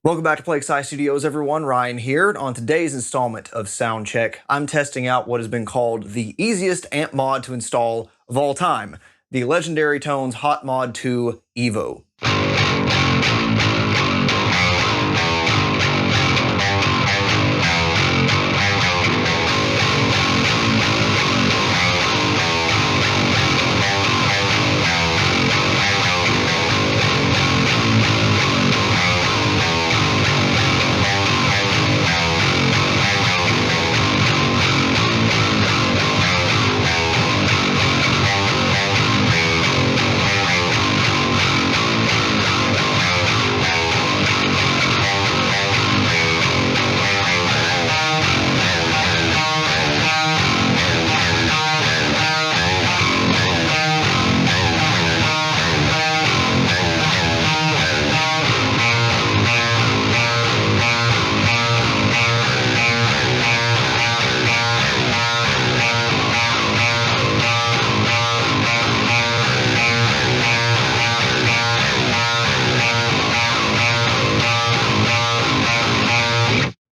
Welcome back to Plague Scythe Studios, everyone. Ryan here. On today's installment of Soundcheck, I'm testing out what has been called the easiest amp mod to install of all time, the Legendary Tones Hot Mod 2 EVO.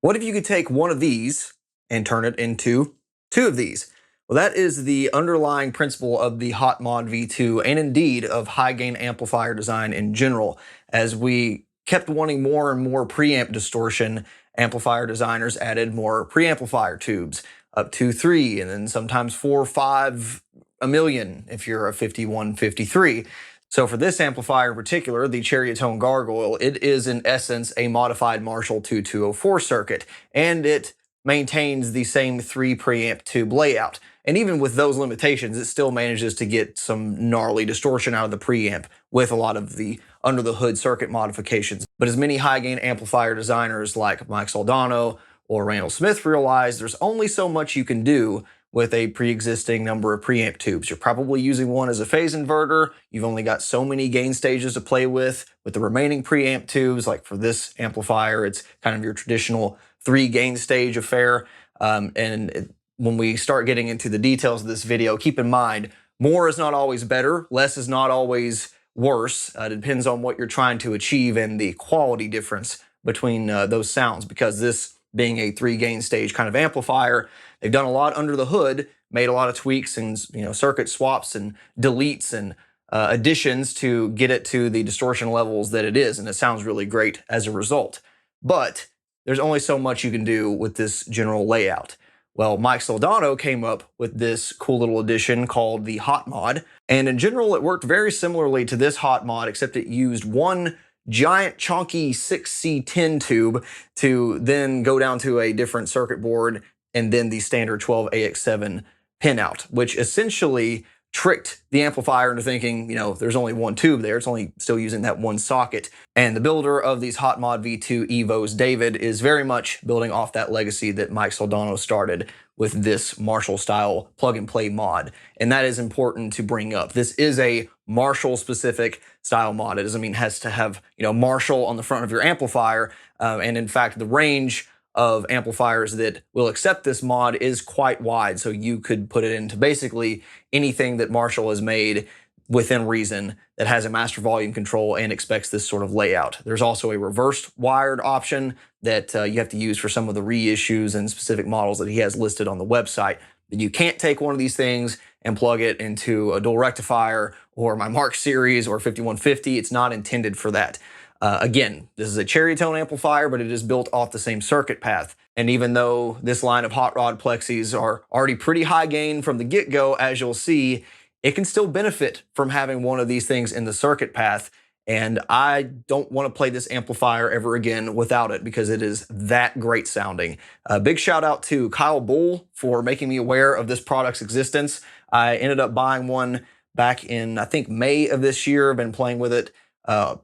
What if you could take one of these and turn it into two of these? Well, that is the underlying principle of the Hot Mod V2 and indeed of high gain amplifier design in general. As we kept wanting more and more preamp distortion, amplifier designers added more preamplifier tubes, up to 3 and then sometimes 4 or 5 a million if you're a 5153. So for this amplifier in particular, the Ceriatone Gargoyle, it is in essence a modified Marshall 2204 circuit, and it maintains the same 3 preamp tube layout. And even with those limitations, it still manages to get some gnarly distortion out of the preamp with a lot of the under the hood circuit modifications. But as many high gain amplifier designers like Mike Soldano or Randall Smith realize, there's only so much you can do with a pre-existing number of preamp tubes. You're probably using one as a phase inverter. You've only got so many gain stages to play with the remaining preamp tubes. Like for this amplifier, it's kind of your traditional 3 gain stage affair. When we start getting into the details of this video, keep in mind, more is not always better, less is not always worse. It depends on what you're trying to achieve and the quality difference between those sounds, because this being a 3 gain stage kind of amplifier, they've done a lot under the hood, made a lot of tweaks and circuit swaps and deletes and additions to get it to the distortion levels that it is, and it sounds really great as a result. But there's only so much you can do with this general layout. Well, Mike Soldano came up with this cool little addition called the Hot Mod, and in general it worked very similarly to this Hot Mod, except it used one giant chunky 6C10 tube to then go down to a different circuit board and then the standard 12AX7 pinout, which essentially tricked the amplifier into thinking, there's only one tube there. It's only still using that one socket. And the builder of these Hot Mod V2 EVOs, David, is very much building off that legacy that Mike Soldano started with this Marshall-style plug-and-play mod. And that is important to bring up. This is a Marshall-specific style mod. It doesn't mean it has to have, Marshall on the front of your amplifier. And in fact, the range of amplifiers that will accept this mod is quite wide, so you could put it into basically anything that Marshall has made within reason that has a master volume control and expects this sort of layout. There's also a reversed wired option that you have to use for some of the reissues and specific models that he has listed on the website. But you can't take one of these things and plug it into a dual rectifier or my Mark series or 5150. It's not intended for that. Again, this is a Ceriatone amplifier, but it is built off the same circuit path. And even though this line of hot rod plexis are already pretty high gain from the get-go, as you'll see, it can still benefit from having one of these things in the circuit path. And I don't want to play this amplifier ever again without it, because it is that great sounding. Big shout out to Kyle Bull for making me aware of this product's existence. I ended up buying one back in, I think, May of this year. I've been playing with it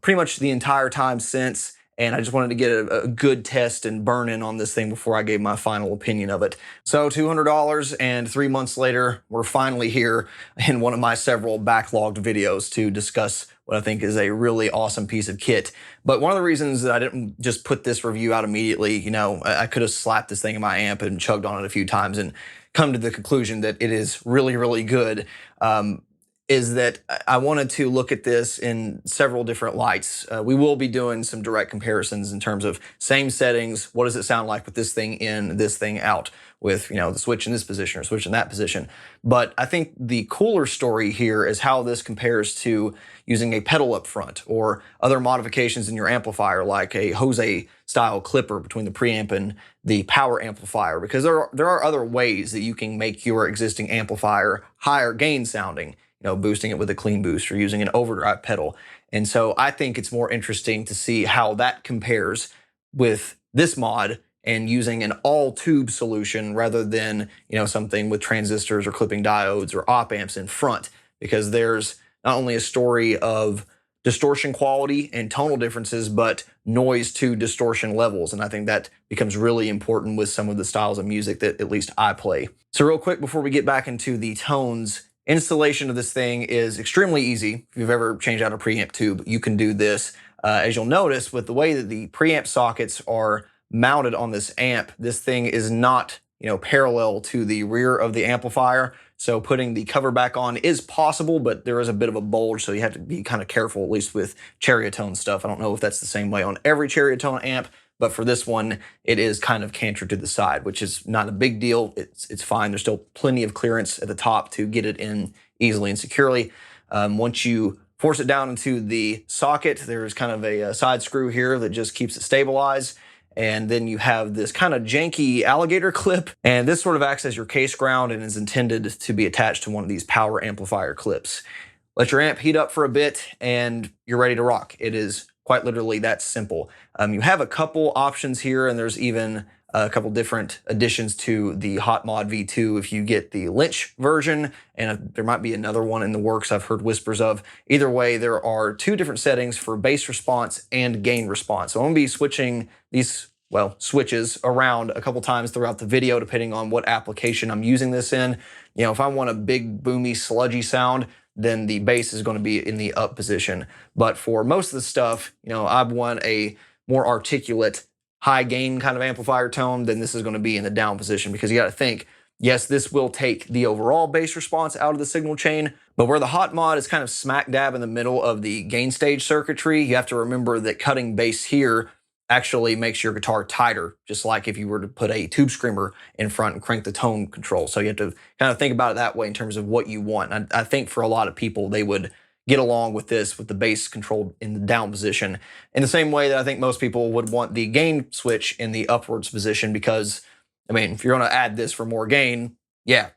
pretty much the entire time since, and I just wanted to get a good test and burn in on this thing before I gave my final opinion of it. So $200, and 3 months later, we're finally here in one of my several backlogged videos to discuss what I think is a really awesome piece of kit. But one of the reasons that I didn't just put this review out immediately, I could have slapped this thing in my amp and chugged on it a few times and come to the conclusion that it is really, really good. is that I wanted to look at this in several different lights. We will be doing some direct comparisons in terms of same settings. What does it sound like with this thing in, this thing out, with, you know, the switch in this position or switch in that position. But I think the cooler story here is how this compares to using a pedal up front or other modifications in your amplifier, like a Jose style clipper between the preamp and the power amplifier, because there are other ways that you can make your existing amplifier higher gain sounding, you know, boosting it with a clean boost or using an overdrive pedal. And so I think it's more interesting to see how that compares with this mod and using an all tube solution rather than, you know, something with transistors or clipping diodes or op amps in front, because there's not only a story of distortion quality and tonal differences, but noise to distortion levels. And I think that becomes really important with some of the styles of music that at least I play. So real quick, before we get back into the tones, installation of this thing is extremely easy. If you've ever changed out a preamp tube, you can do this. As you'll notice, with the way that the preamp sockets are mounted on this amp, this thing is not, you know, parallel to the rear of the amplifier. So putting the cover back on is possible, but there is a bit of a bulge, so you have to be kind of careful, at least with Ceriatone stuff. I don't know if that's the same way on every Ceriatone amp, but for this one, it is kind of canted to the side, which is not a big deal. It's fine. There's still plenty of clearance at the top to get it in easily and securely. Once you force it down into the socket, there's kind of a side screw here that just keeps it stabilized. And then you have this kind of janky alligator clip, and this sort of acts as your case ground and is intended to be attached to one of these power amplifier clips. Let your amp heat up for a bit and you're ready to rock. It is quite literally that simple. You have a couple options here, and there's even a couple different additions to the Hot Mod V2 if you get the Lynch version, and there might be another one in the works I've heard whispers of. Either way, there are two different settings for bass response and gain response. So I'm gonna be switching these, well, switches around a couple times throughout the video, depending on what application I'm using this in. You know, if I want a big, boomy, sludgy sound, then the bass is going to be in the up position. But for most of the stuff, you know, I want a more articulate, high gain kind of amplifier tone, then this is going to be in the down position, because you got to think, yes, this will take the overall bass response out of the signal chain, but where the Hot Mod is kind of smack dab in the middle of the gain stage circuitry, you have to remember that cutting bass here actually makes your guitar tighter, just like if you were to put a tube screamer in front and crank the tone control. So you have to kind of think about it that way in terms of what you want. And I think for a lot of people, they would get along with this, with the bass controlled in the down position, in the same way that I think most people would want the gain switch in the upwards position, because, I mean, if you're going to add this for more gain, yeah,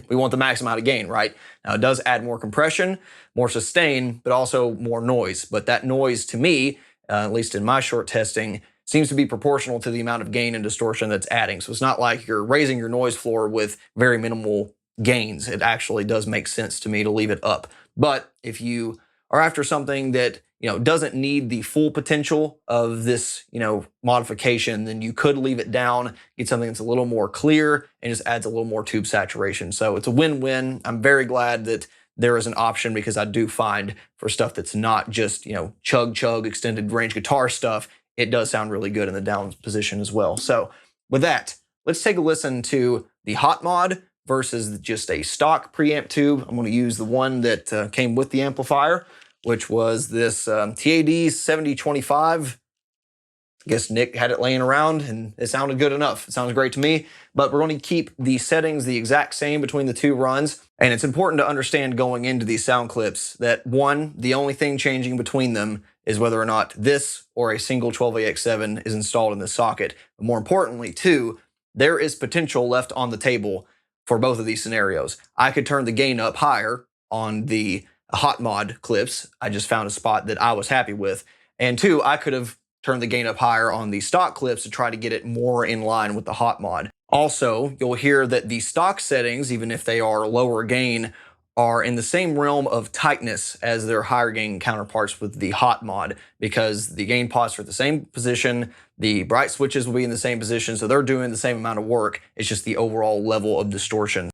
we want the max amount of gain, right? Now, it does add more compression, more sustain, but also more noise. But that noise, to me, at least in my short testing, seems to be proportional to the amount of gain and distortion that's adding. So it's not like you're raising your noise floor with very minimal gains. It actually does make sense to me to leave it up. But if you are after something that, you know, doesn't need the full potential of this, you know, modification, then you could leave it down, get something that's a little more clear and just adds a little more tube saturation. So it's a win-win. I'm very glad that there is an option, because I do find for stuff that's not just, you know, chug extended range guitar stuff, it does sound really good in the down position as well. So with that, let's take a listen to the Hot Mod versus just a stock preamp tube. I'm going to use the one that came with the amplifier, which was this TAD 7025. I guess Nick had it laying around and it sounded good enough. It sounds great to me, but we're going to keep the settings the exact same between the two runs. And it's important to understand going into these sound clips that, one, the only thing changing between them is whether or not this or a single 12AX7 is installed in the socket. But more importantly, two, there is potential left on the table for both of these scenarios. I could turn the gain up higher on the Hot Mod clips. I just found a spot that I was happy with. And two, I could have turned the gain up higher on the stock clips to try to get it more in line with the Hot Mod. Also, you'll hear that the stock settings, even if they are lower gain, are in the same realm of tightness as their higher gain counterparts with the Hot Mod, because the gain pots are at the same position, the bright switches will be in the same position, so they're doing the same amount of work. It's just the overall level of distortion.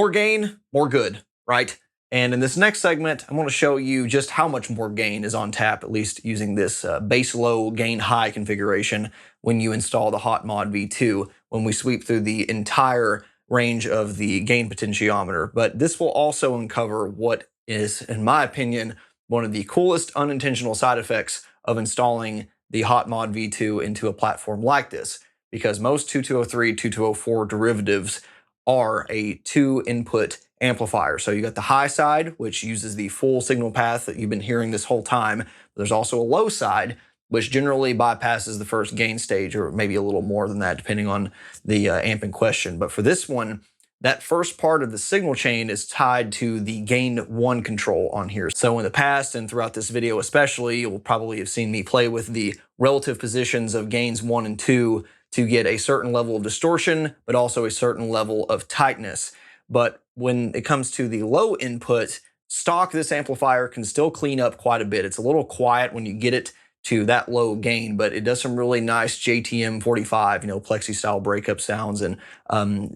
more gain, more good, right? And in this next segment, I'm going to show you just how much more gain is on tap, at least using this bass low, gain high configuration when you install the Hot Mod V2, when we sweep through the entire range of the gain potentiometer. But this will also uncover what is, in my opinion, one of the coolest unintentional side effects of installing the Hot Mod V2 into a platform like this, because most 2203, 2204 derivatives are a 2-input amplifier. So you got the high side, which uses the full signal path that you've been hearing this whole time. There's also a low side, which generally bypasses the first gain stage, or maybe a little more than that, depending on the amp in question. But for this one, that first part of the signal chain is tied to the gain 1 control on here. So in the past, and throughout this video especially, you'll probably have seen me play with the relative positions of gains 1 and 2 to get a certain level of distortion, but also a certain level of tightness. But when it comes to the low input, stock, this amplifier can still clean up quite a bit. It's a little quiet when you get it to that low gain, but it does some really nice JTM 45, plexi style breakup sounds, and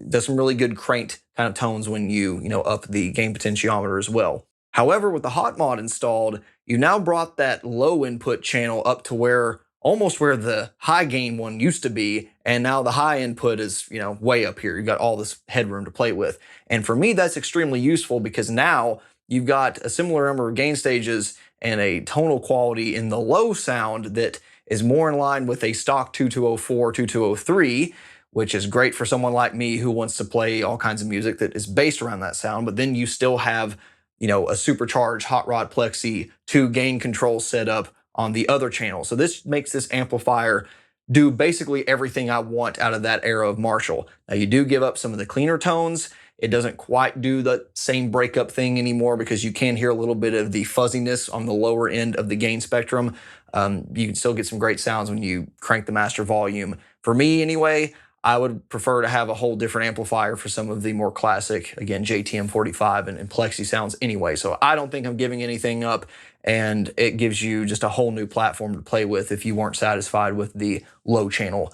does some really good cranked kind of tones when you up the gain potentiometer as well. However, with the Hot Mod installed, you now brought that low input channel up to almost where the high gain one used to be, and now the high input is, way up here. You've got all this headroom to play with. And for me, that's extremely useful because now you've got a similar number of gain stages and a tonal quality in the low sound that is more in line with a stock 2204, 2203, which is great for someone like me who wants to play all kinds of music that is based around that sound. But then you still have, a supercharged hot rod plexi 2 gain control setup on the other channel. So this makes this amplifier do basically everything I want out of that era of Marshall. Now you do give up some of the cleaner tones. It doesn't quite do the same breakup thing anymore because you can hear a little bit of the fuzziness on the lower end of the gain spectrum. You can still get some great sounds when you crank the master volume. For me anyway, I would prefer to have a whole different amplifier for some of the more classic, again, JTM 45 and plexi sounds anyway. So I don't think I'm giving anything up, and it gives you just a whole new platform to play with if you weren't satisfied with the low channel.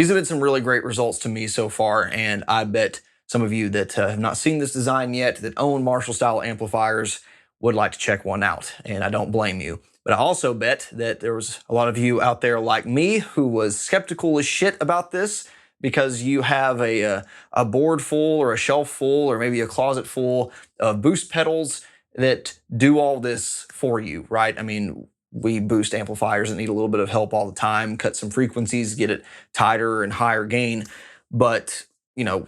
These have been some really great results to me so far, and I bet some of you that have not seen this design yet, that own Marshall-style amplifiers, would like to check one out, and I don't blame you. But I also bet that there was a lot of you out there like me who was skeptical as shit about this because you have a board full or a shelf full or maybe a closet full of boost pedals that do all this for you, right? I mean, we boost amplifiers that need a little bit of help all the time, cut some frequencies, get it tighter and higher gain. But, you know,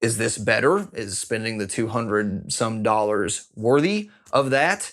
is this better? Is spending the $200 some worthy of that?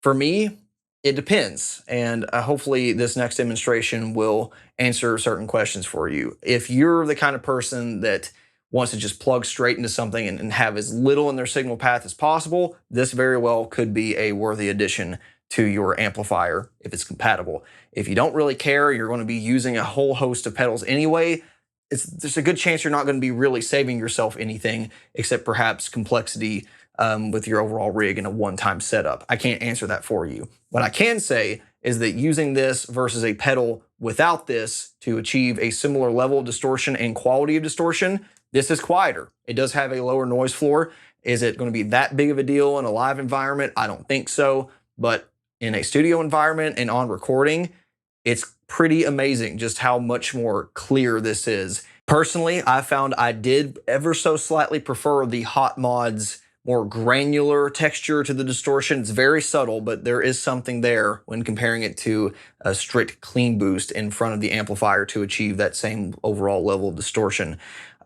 For me, it depends. And hopefully this next demonstration will answer certain questions for you. If you're the kind of person that wants to just plug straight into something and have as little in their signal path as possible, this very well could be a worthy addition to your amplifier if it's compatible. If you don't really care, you're going to be using a whole host of pedals anyway, there's a good chance you're not going to be really saving yourself anything except perhaps complexity with your overall rig in a one-time setup. I can't answer that for you. What I can say is that using this versus a pedal without this to achieve a similar level of distortion and quality of distortion, this is quieter. It does have a lower noise floor. Is it going to be that big of a deal in a live environment? I don't think so. But in a studio environment and on recording, it's pretty amazing just how much more clear this is. Personally, I found I did ever so slightly prefer the Hot Mod's more granular texture to the distortion. It's very subtle, but there is something there when comparing it to a strict clean boost in front of the amplifier to achieve that same overall level of distortion.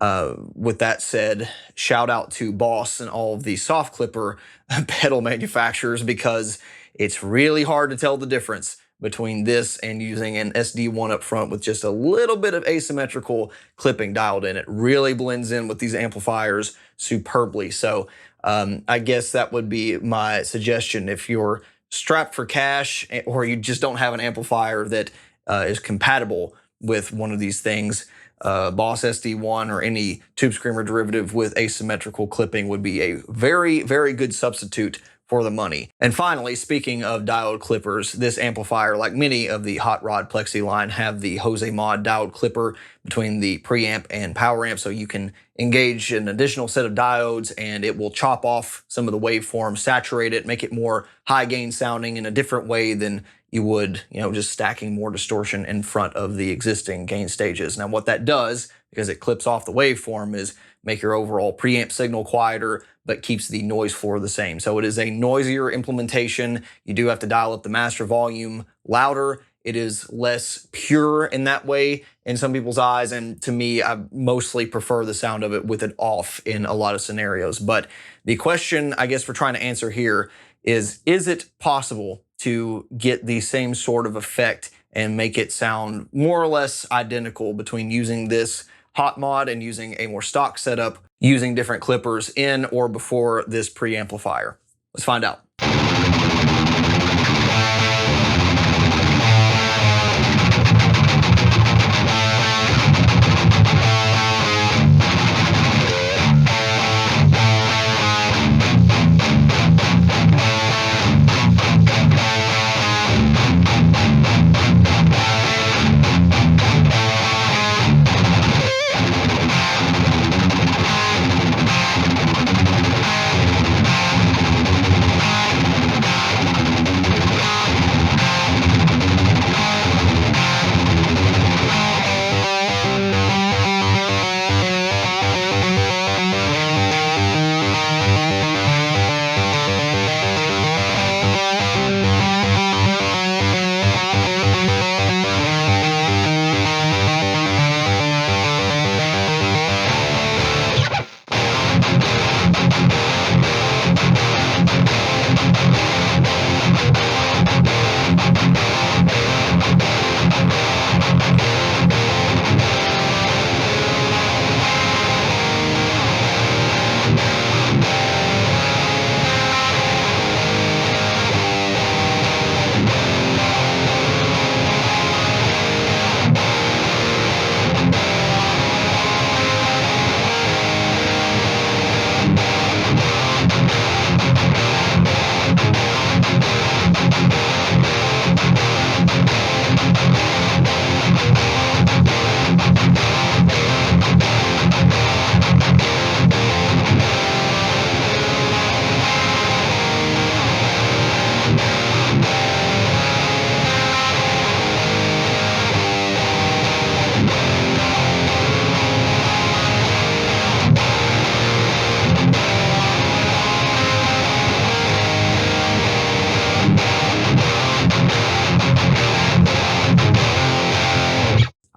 With that said, shout out to Boss and all of the soft clipper pedal manufacturers, because it's really hard to tell the difference between this and using an SD1 up front with just a little bit of asymmetrical clipping dialed in. It really blends in with these amplifiers superbly. So I guess that would be my suggestion. If you're strapped for cash or you just don't have an amplifier that is compatible with one of these things, Boss SD1 or any Tube Screamer derivative with asymmetrical clipping would be a very, very good substitute for the money. And finally, speaking of diode clippers, this amplifier, like many of the Hot Rod Plexi line, have the Jose Mod diode clipper between the preamp and power amp, so you can engage an additional set of diodes and it will chop off some of the waveform, saturate it, make it more high gain sounding in a different way than you would, just stacking more distortion in front of the existing gain stages. Now what that does, because it clips off the waveform, is make your overall preamp signal quieter, but keeps the noise floor the same. So it is a noisier implementation. You do have to dial up the master volume louder. It is less pure in that way in some people's eyes, and to me, I mostly prefer the sound of it with it off in a lot of scenarios. But the question I guess we're trying to answer here is it possible to get the same sort of effect and make it sound more or less identical between using this Hot Mod and using a more stock setup, using different clippers in or before this preamplifier? Let's find out.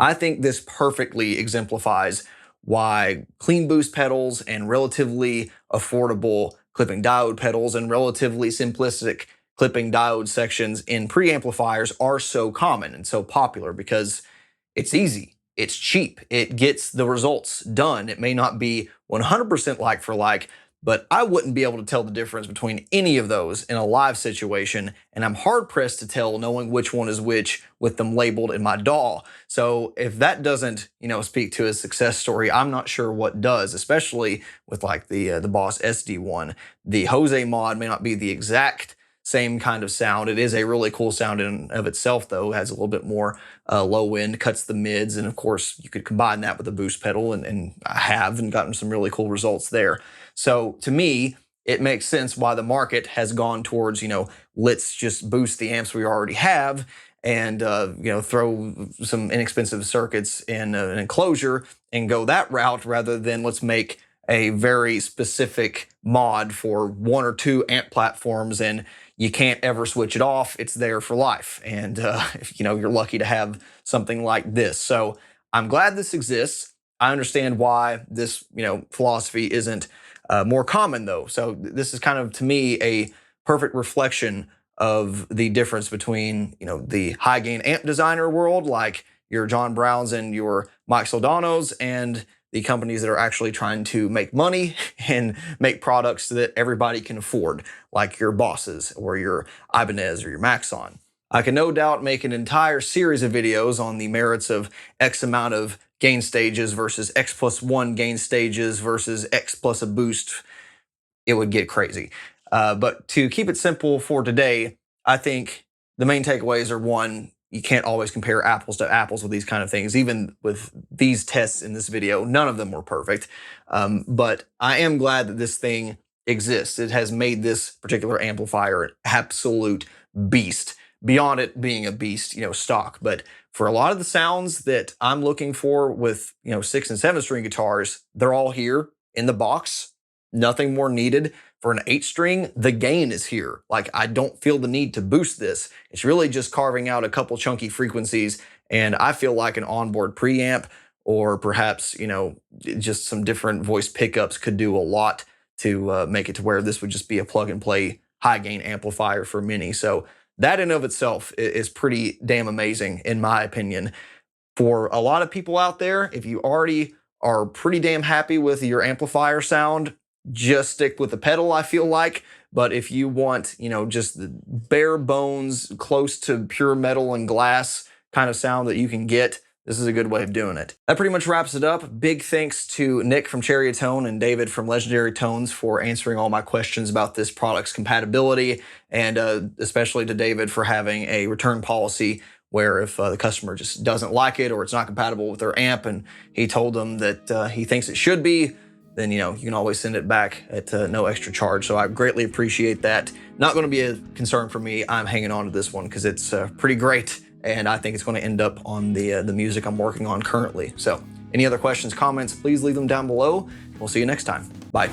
I think this perfectly exemplifies why clean boost pedals and relatively affordable clipping diode pedals and relatively simplistic clipping diode sections in preamplifiers are so common and so popular, because it's easy, it's cheap, it gets the results done. It may not be 100% like for like, but I wouldn't be able to tell the difference between any of those in a live situation, and I'm hard pressed to tell knowing which one is which with them labeled in my DAW. So if that doesn't, speak to a success story, I'm not sure what does, especially with like the Boss SD1. The Jose mod may not be the exact same kind of sound. It is a really cool sound in and of itself, though. It has a little bit more low end, cuts the mids, and of course you could combine that with a boost pedal, and I have and gotten some really cool results there. So to me, it makes sense why the market has gone towards, let's just boost the amps we already have and throw some inexpensive circuits in an enclosure and go that route, rather than let's make a very specific mod for one or two amp platforms and you can't ever switch it off. It's there for life. And if you're lucky to have something like this. So I'm glad this exists. I understand why this philosophy isn't more common, though. So this is kind of, to me, a perfect reflection of the difference between the high gain amp designer world, like your John Browns and your Mike Soldanos, and the companies that are actually trying to make money and make products that everybody can afford, like your Bosses or your Ibanez or your Maxon. I can no doubt make an entire series of videos on the merits of X amount of gain stages versus X+1 gain stages versus X plus a boost. It would get crazy. But to keep it simple for today, I think the main takeaways are: one, you can't always compare apples to apples with these kind of things. Even with these tests in this video, none of them were perfect. But I am glad that this thing exists. It has made this particular amplifier an absolute beast, beyond it being a beast, stock. But for a lot of the sounds that I'm looking for with, 6 and 7 string guitars, they're all here in the box. Nothing more needed. For an 8 string, the gain is here. Like, I don't feel the need to boost this. It's really just carving out a couple chunky frequencies, and I feel like an onboard preamp, or perhaps, just some different voice pickups could do a lot to make it to where this would just be a plug and play high gain amplifier for many. So that in of itself is pretty damn amazing, in my opinion. For a lot of people out there, if you already are pretty damn happy with your amplifier sound, just stick with the pedal, I feel like. But if you want, just the bare bones, close to pure metal and glass kind of sound that you can get, this is a good way of doing it. That pretty much wraps it up. Big thanks to Nick from Ceriatone and David from Legendary Tones for answering all my questions about this product's compatibility, and especially to David for having a return policy where if the customer just doesn't like it or it's not compatible with their amp and he told them that he thinks it should be, then you can always send it back at no extra charge. So I greatly appreciate that. Not going to be a concern for me. I'm hanging on to this one because it's pretty great, and I think it's going to end up on the music I'm working on currently. So any other questions, comments, please leave them down below. We'll see you next time. Bye.